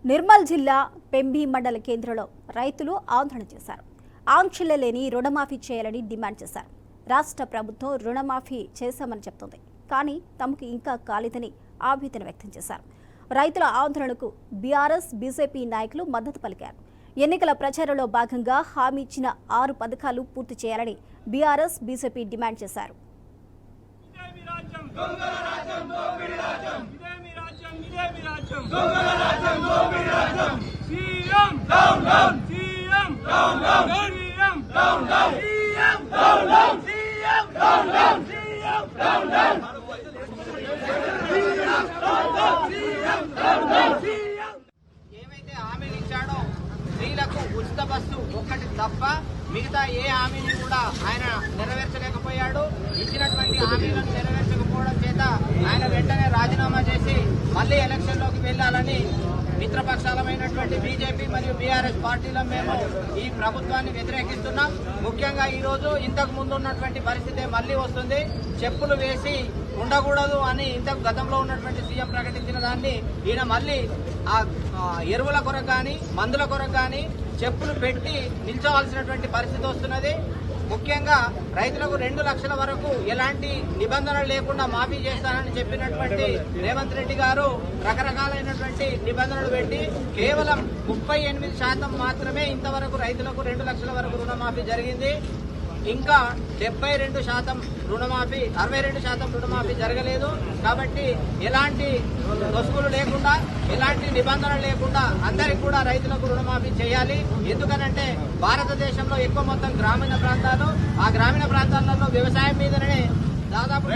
నిర్మల్ జిల్లా పెంబి మండల కేంద్రంలో రైతులు ఆందోళన చేశారు. ఆంక్షలు లేని రుణమాఫీ చేయాలని డిమాండ్ చేశారు. రాష్ట్ర ప్రభుత్వం రుణమాఫీ చేశామని చెప్తోంది, కానీ తమకు ఇంకా కాలేదని ఆవేదన వ్యక్తం చేశారు. రైతుల ఆందోళనకు బీఆర్ఎస్, బీజేపీ నాయకులు మద్దతు పలికారు. ఎన్నికల ప్రచారంలో భాగంగా హామీ ఇచ్చిన 6 పథకాలు పూర్తి చేయాలని బీఆర్ఎస్, బీజేపీ డిమాండ్ చేశారు. ఏమైతే హామీలు ఇచ్చాడో స్త్రీలకు ఉచిత బస్సు ఒక్కటి తప్ప మిగతా ఏ హామీని కూడా ఆయన నెరవేర్చలేకపోయాడు. ఇచ్చినటువంటి హామీలను నెరవేర్చకపోవడం చేత ఆయన వెంటనే రాజీనామా చేసి మళ్లీ ఎలక్షన్లోకి వెళ్లాలని మిత్రపక్షాలమైనటువంటి బీజేపీ మరియు బీఆర్ఎస్ పార్టీలో మేము ఈ ప్రభుత్వాన్ని వ్యతిరేకిస్తున్నాం. ముఖ్యంగా ఈ రోజు ఇంతకు ముందు ఉన్నటువంటి పరిస్థితి మళ్లీ వస్తుంది. చెప్పులు వేసి ఉండకూడదు అని ఇంతకు గతంలో ఉన్నటువంటి సీఎం ప్రకటించిన దాన్ని ఈయన మళ్లీ ఆ ఎరువుల కొరకు కానీ మందుల కొరకు కానీ చెప్పులు పెట్టి నిల్చోవాల్సినటువంటి పరిస్థితి వస్తున్నది. ముఖ్యంగా రైతులకు 2 లక్షల వరకు ఎలాంటి నిబంధనలు లేకుండా మాఫీ చేస్తానని చెప్పినటువంటి రేవంత్ రెడ్డి గారు రకరకాలైనటువంటి నిబంధనలు పెట్టి కేవలం 38% మాత్రమే ఇంతవరకు రైతులకు 2 లక్షల వరకు రుణమాఫీ జరిగింది. ఇంకా 72% రుణమాఫీ, 62% రుణమాఫీ జరగలేదు. కాబట్టి ఎలాంటి వస్తువులు లేకుండా, ఎలాంటి నిబంధనలు లేకుండా అందరికి కూడా రైతులకు రుణమాఫీ చేయాలి. ఎందుకనంటే భారతదేశంలో ఎక్కువ మొత్తం గ్రామీణ ప్రాంతాలు, ఆ గ్రామీణ ప్రాంతాలలో వ్యవసాయం మీదనే దాదాపు